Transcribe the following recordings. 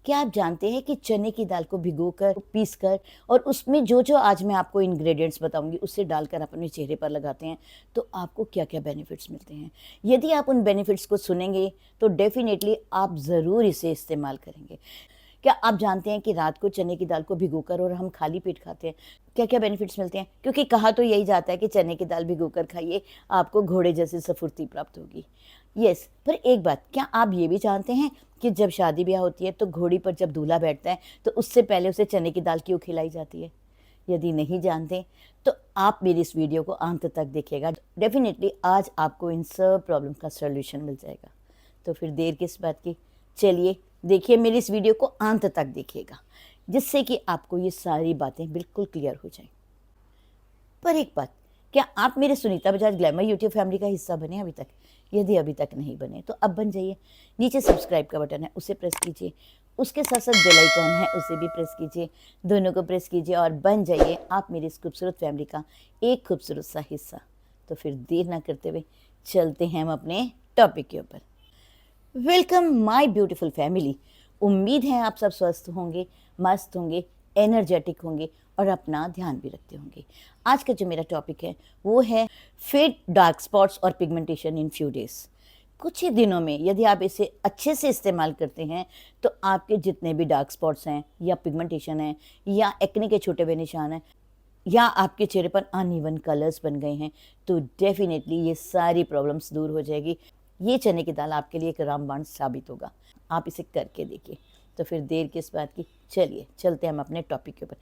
क्या आप जानते हैं कि चने की दाल को भिगोकर, पीसकर और उसमें जो-जो आज मैं आपको इंग्रीडिएंट्स बताऊँगी, उससे डालकर आप अपने चेहरे पर लगाते हैं, तो आपको क्या-क्या बेनिफिट्स मिलते हैं? यदि आप उन बेनिफिट्स को सुनेंगे, तो डेफ़िनेटली आप ज़रूर इसे इस्तेमाल करेंगे। क्या आप जानते हैं कि रात को चने की दाल को भिगोकर और हम खाली पेट खाते हैं, क्या-क्या बेनिफिट्स मिलते हैं? क्योंकि कहा तो यही जाता है कि चने की दाल भिगोकर खाइए, आपको घोड़े जैसी स्फूर्ति प्राप्त होगी। यस, पर एक बात, क्या आप ये भी जानते हैं कि जब शादी-ब्याह होती है, तो घोड़ी पर जब दूल्हा बैठता है, तो उससे पहले उसे चने की दाल क्यों खिलाई जाती है? यदि नहीं जानते, तो आप मेरी इस वीडियो को अंत तक देखिएगा। डेफ़िनिटली आज आपको इन सब प्रॉब्लम का सॉल्यूशन मिल जाएगा। तो फिर देर किस बात की? चलिए, देखिए मेरी इस वीडियो को अंत तक देखिएगा, जिससे कि आपको ये सारी बातें बिल्कुल क्लियर हो जाएँ। पर एक बात, क्या आप मेरे Sunita Bajaj glamour YouTube family का हिस्सा बने अभी तक? यदि अभी तक नहीं बने तो अब बन जाइए। नीचे सब्सक्राइब का बटन है, उसे प्रेस कीजिए। उसके साथ-साथ बेल आइकॉन है, उसे भी प्रेस कीजिए। दोनों को प्रेस कीजिए और बन जाइए आप मेरी इस खूबसूरत फैमिली का एक खूबसूरत सा हिस्सा। तो फिर देर ना करते हुए चलते हैं हम अपने टॉपिक के ऊपर। Welcome my beautiful family. उम्मीद है आप सब स्वस्थ होंगे, मस्त होंगे, एनर्जेटिक होंगे और अपना ध्यान भी रखते होंगे। आज का जो मेरा टॉपिक है वो है फेड डार्क स्पॉट्स और पिगमेंटेशन इन फ्यू डेज। कुछ ही दिनों में यदि आप इसे अच्छे से इस्तेमाल करते हैं, तो आपके जितने भी डार्क स्पॉट्स हैं या पिगमेंटेशन है या एक्ने के छोटे हुए निशान हैं या आपके चेहरे पर अनइवन कलर्स बन गए हैं, तो डेफिनेटली ये सारी प्रॉब्लम्स दूर हो जाएगी। ये चने की दाल आपके लिए एक रामबाण साबित होगा। आप इसे करके देखिए। तो फिर देर किस बात की, चलिए चलते हैं हम अपने टॉपिक के ऊपर।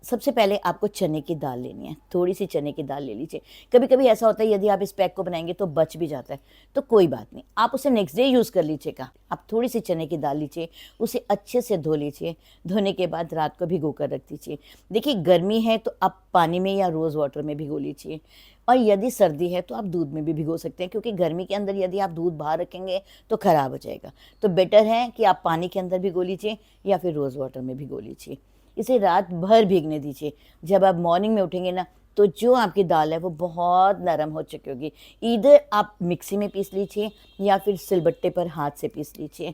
सबसे पहले आपको चने की दाल लेनी है, थोड़ी-सी चने की दाल ले लीजिए। कभी-कभी ऐसा होता है यदि आप इस पैक को बनाएँगे तो बच भी जाता है, तो कोई बात नहीं, आप उसे नेक्स्ट डे यूज़ कर लीजिएगा। आप थोड़ी-सी चने की दाल लीजिए, उसे अच्छे से धो लीजिए, धोने के बाद रात को भिगो कर रख दीजिए। देखिए गर्मी है तो आप पानी में या रोज़ वाटर में भिगो लीजिए और यदि सर्दी है तो आप दूध में भी भिगो सकते हैं, क्योंकि गर्मी के अंदर यदि आप दूध बाहर रखेंगे तो ख़राब हो जाएगा। तो बेटर है कि आप पानी के अंदर भिगो लीजिए या फिर रोज़ वाटर में भिगो लीजिए। इसे रात भर भीगने दीजिए। जब आप मॉर्निंग में उठेंगे ना, तो जो आपकी दाल है वो बहुत नरम हो चुकी होगी। ईदर आप मिक्सी में पीस लीजिए या फिर सिलबट्टे पर हाथ से पीस लीजिए,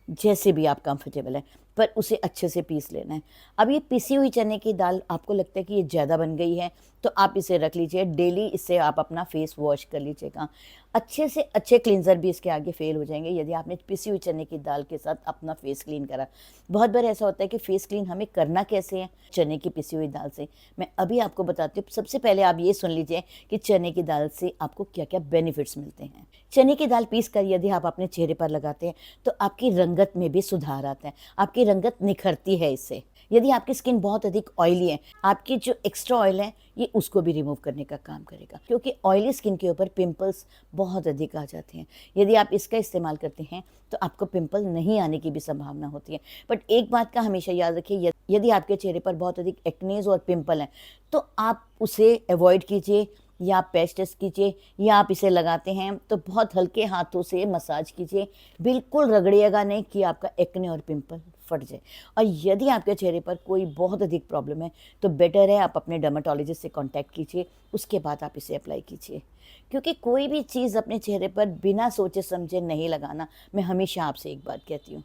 जैसे भी आप कंफर्टेबल हैं, पर उसे अच्छे से पीस लेना है। अब ये पिसी हुई चने की दाल आपको लगता है कि ये ज़्यादा बन गई है, तो आप इसे रख लीजिए। डेली इससे आप अपना फेस वॉश कर लीजिएगा। अच्छे से अच्छे क्लींजर भी इसके आगे फेल हो जाएंगे यदि आपने पिसी हुई चने की दाल के साथ अपना फेस क्लीन करा। बहुत बार ऐसा होता है कि फेस क्लीन हमें करना कैसे है चने की पिसी हुई दाल से, मैं अभी आपको बताती हूँ। सबसे पहले आप ये सुन लीजिए कि चने की दाल से आपको क्या क्या बेनिफिट्स मिलते हैं। चने की दाल पीस कर यदि आप अपने चेहरे पर लगाते हैं तो आपकी रंगत में भी सुधार आता है, आपकी रंगत निखरती है इससे। यदि आपकी स्किन बहुत अधिक ऑयली है, आपकी जो एक्स्ट्रा ऑयल है ये उसको भी रिमूव करने का काम करेगा, क्योंकि ऑयली स्किन के ऊपर पिंपल्स बहुत अधिक आ जाते हैं। यदि आप इसका इस्तेमाल करते हैं तो आपको पिंपल नहीं आने की भी संभावना होती है। बट एक बात का हमेशा याद रखिए, यदि आपके चेहरे पर बहुत अधिक एक्नेज और पिंपल हैं तो आप उसे अवॉइड कीजिए या आप पैच टेस्ट कीजिए, या आप इसे लगाते हैं तो बहुत हल्के हाथों से मसाज कीजिए। बिल्कुल रगड़िएगा नहीं कि आपका एक्ने और पिंपल फट जाए। और यदि आपके चेहरे पर कोई बहुत अधिक प्रॉब्लम है तो बेटर है आप अपने डर्मेटोलॉजिस्ट से कांटेक्ट कीजिए, उसके बाद आप इसे अप्लाई कीजिए। क्योंकि कोई भी चीज़ अपने चेहरे पर बिना सोचे समझे नहीं लगाना। मैं हमेशा आपसे एक बात कहती हूँ,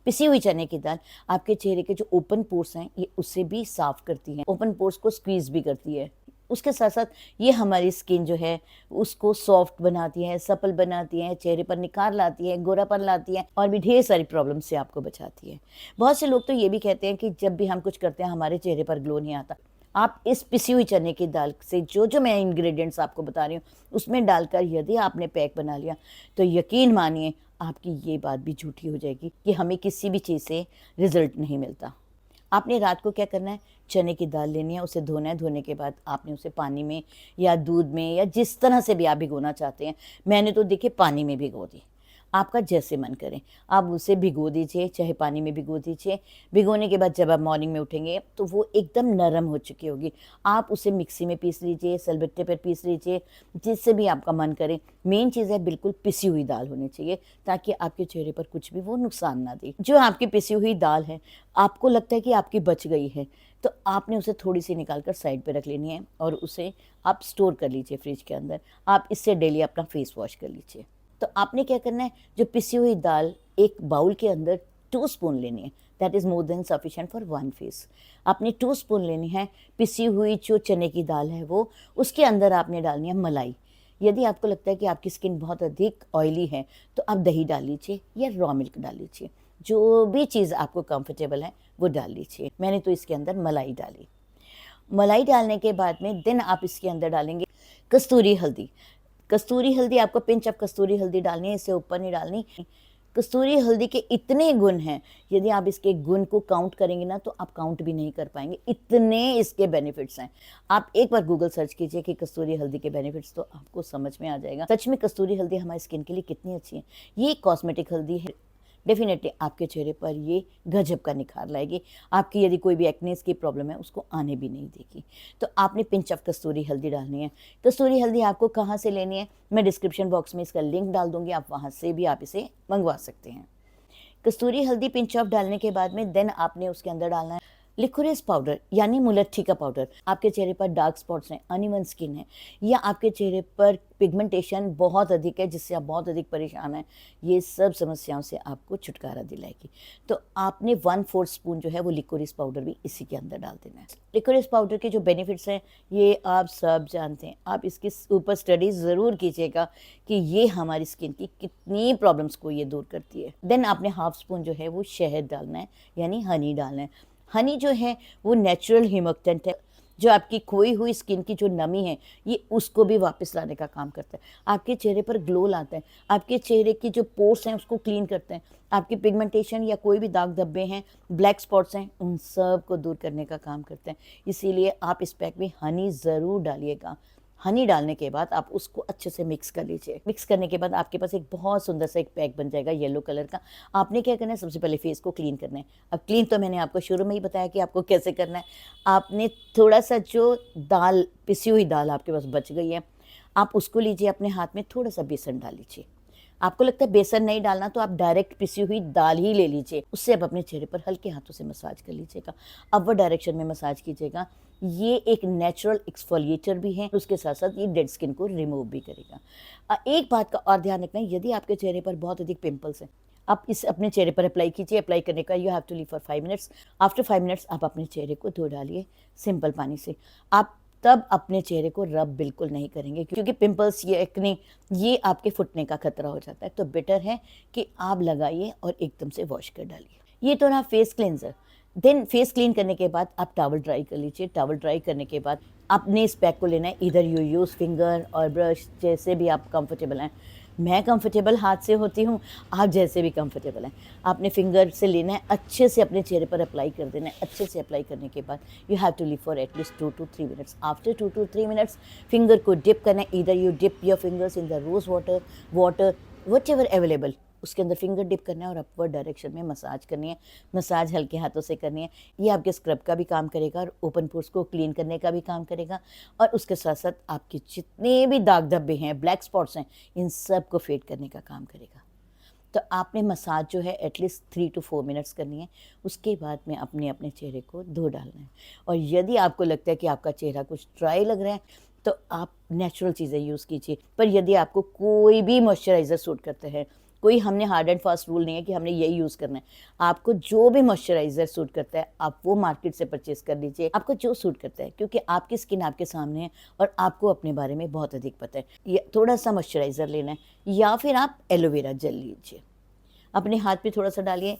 पिसी हुई चने की दाल आपके चेहरे के जो ओपन पोर्स हैं ये उससे भी साफ करती है, ओपन पोर्स को स्क्वीज भी करती है। उसके साथ साथ ये हमारी स्किन जो है उसको सॉफ्ट बनाती है, सपल बनाती है, चेहरे पर निखार लाती है, गोरापन लाती है और भी ढेर सारी प्रॉब्लम से आपको बचाती है। बहुत से लोग तो ये भी कहते हैं कि जब भी हम कुछ करते हैं हमारे चेहरे पर ग्लो नहीं आता। आप इस पिसी हुई चने की दाल से जो मैं इंग्रेडिएंट्स आपको बता रही हूँ उसमें डालकर यदि आपने पैक बना लिया तो यकीन मानिए आपकी ये बात भी झूठी हो जाएगी कि हमें किसी भी चीज़ से रिजल्ट नहीं मिलता। आपने रात को क्या करना है, चने की दाल लेनी है, उसे धोना है, धोने के बाद आपने उसे पानी में या दूध में या जिस तरह से भी आप भिगोना चाहते हैं, मैंने तो देखिए पानी में भिगो दी, आपका जैसे मन करे आप उसे भिगो दीजिए, चाहे पानी में भिगो दीजिए। भिगोने के बाद जब आप मॉर्निंग में उठेंगे तो वो एकदम नरम हो चुकी होगी। आप उसे मिक्सी में पीस लीजिए, सिलबट्टे पर पीस लीजिए, जिससे भी आपका मन करे। मेन चीज़ है बिल्कुल पिसी हुई दाल होनी चाहिए, ताकि आपके चेहरे पर कुछ भी वो नुकसान ना दे। जो आपकी पिसी हुई दाल है आपको लगता है कि आपकी बच गई है, तो आपने उसे थोड़ी सी निकाल कर साइड पे रख लेनी है और उसे आप स्टोर कर लीजिए फ्रिज के अंदर। आप इससे डेली अपना फेस वॉश कर लीजिए। तो आपने क्या करना है, जो पिसी हुई दाल एक बाउल के अंदर 2 स्पून लेनी है, that is more than sufficient for 1 face. आपने 2 स्पून लेनी है पिसी हुई जो चने की दाल है वो, उसके अंदर आपने डालनी है मलाई। यदि आपको लगता है कि आपकी स्किन बहुत अधिक ऑयली है तो आप दही डाल लीजिए या रॉ मिल्क डाल लीजिए, जो भी चीज़ आपको कंफर्टेबल है वो डाल लीजिए। मैंने तो इसके अंदर मलाई डाली। मलाई डालने के बाद में देन आप इसके अंदर डालेंगे कस्तूरी हल्दी। कस्तूरी हल्दी आपको पिंच ऑफ कस्तूरी हल्दी डालनी है, इससे ऊपर नहीं डालनी। कस्तूरी हल्दी के इतने गुण हैं, यदि आप इसके गुण को काउंट करेंगे ना तो आप काउंट भी नहीं कर पाएंगे, इतने इसके बेनिफिट्स हैं। आप एक बार गूगल सर्च कीजिए कि कस्तूरी हल्दी के बेनिफिट्स, तो आपको समझ में आ जाएगा सच में कस्तूरी हल्दी हमारी स्किन के लिए कितनी अच्छी है। ये कॉस्मेटिक हल्दी है, डेफिनेटली आपके चेहरे पर ये गजब का निखार लाएगी। आपकी यदि कोई भी एक्नेस की प्रॉब्लम है उसको आने भी नहीं देगी। तो आपने पिंच ऑफ कस्तूरी हल्दी डालनी है। कस्तूरी हल्दी आपको कहाँ से लेनी है, मैं डिस्क्रिप्शन बॉक्स में इसका लिंक डाल दूंगी, आप वहाँ से भी आप इसे मंगवा सकते हैं। कस्तूरी हल्दी पिंच ऑफ डालने के बाद में देन आपने उसके अंदर डालना है लिकोरेस पाउडर यानी मुलट्ठी का पाउडर। आपके चेहरे पर डार्क स्पॉट्स हैं, अनइवन स्किन है, या आपके चेहरे पर पिगमेंटेशन बहुत अधिक है जिससे आप बहुत अधिक परेशान हैं, ये सब समस्याओं से आपको छुटकारा दिलाएगी। तो आपने 1/4 स्पून जो है वो लिकोरेस पाउडर भी इसी के अंदर डाल देना है। लिकोरेस पाउडर के जो बेनिफिट्स हैं ये आप सब जानते हैं, आप इसके ऊपर स्टडी ज़रूर कीजिएगा कि ये हमारी स्किन की कितनी प्रॉब्लम्स को ये दूर करती है। देन आपने 1/2 स्पून जो है वो शहद डालना है यानी हनी डालना है। हनी जो है वो नेचुरल ह्यूमक्टेंट है, जो आपकी खोई हुई स्किन की जो नमी है ये उसको भी वापस लाने का काम करता है। आपके चेहरे पर ग्लो लाता है, आपके चेहरे की जो पोर्स हैं उसको क्लीन करते हैं, आपकी पिगमेंटेशन या कोई भी दाग धब्बे हैं, ब्लैक स्पॉट्स हैं, उन सब को दूर करने का काम करते हैं। इसीलिए आप इस पैक में हनी ज़रूर डालिएगा। हनी डालने के बाद आप उसको अच्छे से मिक्स कर लीजिए। मिक्स करने के बाद आपके पास एक बहुत सुंदर सा एक पैक बन जाएगा येलो कलर का। आपने क्या करना है, सबसे पहले फेस को क्लीन करना है। अब क्लीन तो मैंने आपको शुरू में ही बताया कि आपको कैसे करना है। आपने थोड़ा सा जो दाल, पिसी हुई दाल आपके पास बच गई है, आप उसको लीजिए, अपने हाथ में थोड़ा सा बेसन डाल लीजिए। आपको लगता है बेसन नहीं डालना तो आप डायरेक्ट पिसी हुई दाल ही ले लीजिए, उससे आप अपने चेहरे पर हल्के हाथों से मसाज कर लीजिएगा, अपवर्ड डायरेक्शन में मसाज कीजिएगा। ये एक नेचुरल एक्सफोलिएटर भी है, उसके साथ साथ ये डेड स्किन को रिमूव भी करेगा। एक बात का और ध्यान रखना है, यदि आपके चेहरे पर बहुत अधिक पिंपल्स हैं, आप इस अपने चेहरे पर अप्लाई कीजिए। अप्लाई करने का you have to leave for 5 minutes. After 5 minutes आप अपने चेहरे को धो डालिए सिंपल पानी से। आप तब अपने चेहरे को रब बिल्कुल नहीं करेंगे, क्योंकि पिंपल्स, ये एक्ने, ये आपके फुटने का खतरा हो जाता है। तो बेटर है कि आप लगाइए और एकदम से वॉश कर डालिए। ये तो रहा face cleanser. Then face clean करने के बाद आप टॉवल ड्राई कर लीजिए। टॉवल ड्राई करने के बाद आपने इस पैक को लेना है, इधर यू यूज़ फिंगर और ब्रश, जैसे भी आप कंफर्टेबल हैं। मैं कंफर्टेबल हाथ से होती हूँ, आप जैसे भी कंफर्टेबल हैं। आपने फिंगर से लेना है, अच्छे से अपने चेहरे पर अप्लाई कर देना है। अच्छे से अप्लाई करने के बाद you have to leave for at least 2 to 3 minutes. After 2 to 3 minutes finger को डिप करना है। इधर you dip your fingers in the rose water whatever available, उसके अंदर फिंगर डिप करना है और अपवर्ड डायरेक्शन में मसाज करनी है। मसाज हल्के हाथों से करनी है। ये आपके स्क्रब का भी काम करेगा और ओपन पोर्स को क्लीन करने का भी काम करेगा, और उसके साथ साथ आपके जितने भी दाग धब्बे हैं, ब्लैक स्पॉट्स हैं, इन सब को फेड करने का काम करेगा। तो आपने मसाज जो है एटलीस्ट 3 to 4 मिनट्स करनी है। उसके बाद में अपने चेहरे को धो डालना है। और यदि आपको लगता है कि आपका चेहरा कुछ ड्राई लग रहा है तो आप नेचुरल चीज़ें यूज़ कीजिए। पर यदि आपको कोई भी मॉइस्चराइज़र सूट करते हैं, कोई हमने हार्ड एंड फास्ट रूल नहीं है कि हमने यही यूज़ करना है। आपको जो भी मॉइस्चराइज़र सूट करता है आप वो मार्केट से परचेज़ कर लीजिए, आपको जो सूट करता है, क्योंकि आपकी स्किन आपके सामने है और आपको अपने बारे में बहुत अधिक पता है। ये थोड़ा सा मॉइस्चराइज़र लेना है, या फिर आप एलोवेरा जेल लीजिए, अपने हाथ पे थोड़ा सा डालिए,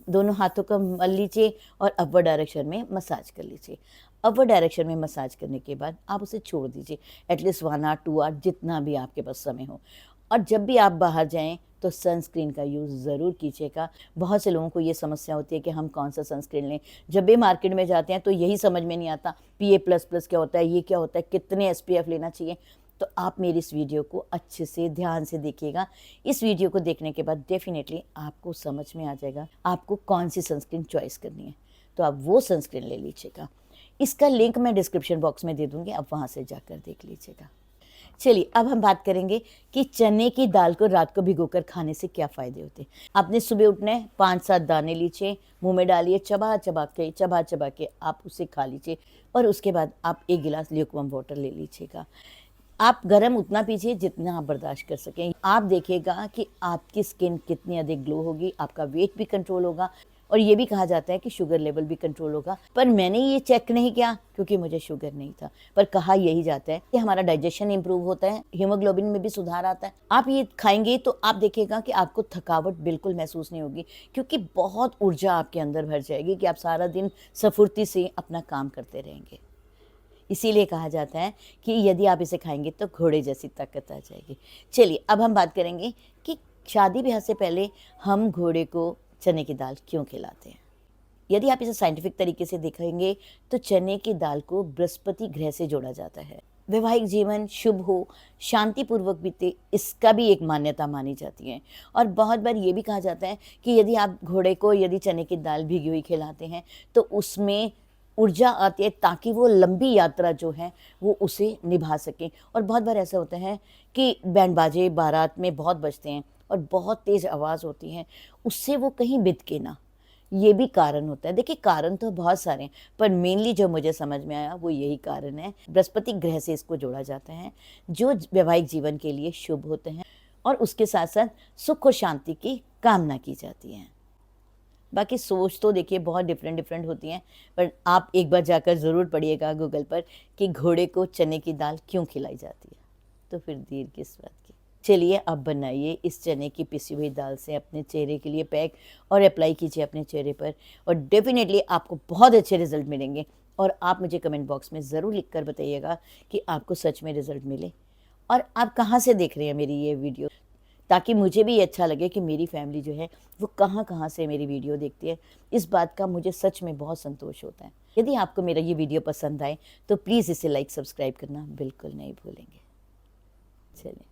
दोनों हाथों को मल लीजिए और अपवर्ड डायरेक्शन में मसाज कर लीजिए। अपवर्ड डायरेक्शन में मसाज करने के बाद आप उसे छोड़ दीजिए एटलीस्ट 1 hour 2 hour, जितना भी आपके पास समय हो। और जब भी आप बाहर जाएं तो सनस्क्रीन का यूज़ ज़रूर कीजिएगा। बहुत से लोगों को ये समस्या होती है कि हम कौन सा सनस्क्रीन लें। जब भी मार्केट में जाते हैं तो यही समझ में नहीं आता PA++ क्या होता है, ये क्या होता है, कितने SPF लेना चाहिए। तो आप मेरी इस वीडियो को अच्छे से ध्यान से देखिएगा। इस वीडियो को देखने के बाद डेफिनेटली आपको समझ में आ जाएगा आपको कौन सी सनस्क्रीन चॉइस करनी है, तो आप वो सनस्क्रीन ले लीजिएगा। इसका लिंक मैं डिस्क्रिप्शन बॉक्स में दे दूँगी, आप वहाँ से जाकर देख लीजिएगा। चलिए अब हम बात करेंगे कि चने की दाल को रात को भिगोकर खाने से क्या फ़ायदे होते हैं। आपने सुबह उठना है, 5-7 दाने लीजिए, मुंह में डालिए, चबा चबा के आप उसे खा लीजिए, और उसके बाद आप 1 गिलास ल्यूकवार्म वाटर ले लीजिएगा। आप गरम उतना पीजिए जितना आप बर्दाश्त कर सकें। आप देखिएगा कि आपकी स्किन कितनी अधिक ग्लो होगी, आपका वेट भी कंट्रोल होगा और ये भी कहा जाता है कि शुगर लेवल भी कंट्रोल होगा। पर मैंने ये चेक नहीं किया क्योंकि मुझे शुगर नहीं था, पर कहा यही जाता है कि हमारा डाइजेशन इंप्रूव होता है, हीमोग्लोबिन में भी सुधार आता है। आप ये खाएंगे तो आप देखिएगा कि आपको थकावट बिल्कुल महसूस नहीं होगी, क्योंकि बहुत ऊर्जा आपके अंदर भर जाएगी कि आप सारा दिन स्फूर्ति से अपना काम करते रहेंगे। इसीलिए कहा जाता है कि यदि आप इसे खाएंगे तो घोड़े जैसी ताकत आ जाएगी। चलिए अब हम बात करेंगे कि शादी ब्याह से पहले हम घोड़े को चने की दाल क्यों खिलाते हैं। यदि आप इसे साइंटिफिक तरीके से देखेंगे तो चने की दाल को बृहस्पति ग्रह से जोड़ा जाता है। वैवाहिक जीवन शुभ हो, शांतिपूर्वक बीते, इसका भी एक मान्यता मानी जाती है। और बहुत बार ये भी कहा जाता है कि यदि आप घोड़े को यदि चने की दाल भिगी हुई खिलाते हैं तो उसमें ऊर्जा आती है ताकि वो लंबी यात्रा जो है वो उसे निभा सकें। और बहुत बार ऐसा होता है कि बैंड बाजे बारात में बहुत बजते हैं और बहुत तेज़ आवाज़ होती है, उससे वो कहीं बिदके ना, ये भी कारण होता है। देखिए कारण तो बहुत सारे हैं, पर मेनली जो मुझे समझ में आया वो यही कारण है। बृहस्पति ग्रह से इसको जोड़ा जाता है जो वैवाहिक जीवन के लिए शुभ होते हैं और उसके साथ साथ सुख और शांति की कामना की जाती है। बाकी सोच तो देखिए बहुत डिफरेंट होती हैं, पर आप एक बार जाकर ज़रूर पढ़िएगा गूगल पर कि घोड़े को चने की दाल क्यों खिलाई जाती है, तो फिर देर किस बात की। चलिए अब बनाइए इस चने की पिसी हुई दाल से अपने चेहरे के लिए पैक और अप्लाई कीजिए अपने चेहरे पर और डेफिनेटली आपको बहुत अच्छे रिजल्ट मिलेंगे। और आप मुझे कमेंट बॉक्स में ज़रूर लिख कर बताइएगा कि आपको सच में रिजल्ट मिले और आप कहाँ से देख रहे हैं मेरी ये वीडियो, ताकि मुझे भी अच्छा लगे कि मेरी फैमिली जो है वो कहाँ कहाँ से मेरी वीडियो देखती है। इस बात का मुझे सच में बहुत संतोष होता है। यदि आपको मेरा ये वीडियो पसंद आए तो प्लीज़ इसे लाइक सब्सक्राइब करना बिल्कुल नहीं भूलेंगे। चलिए।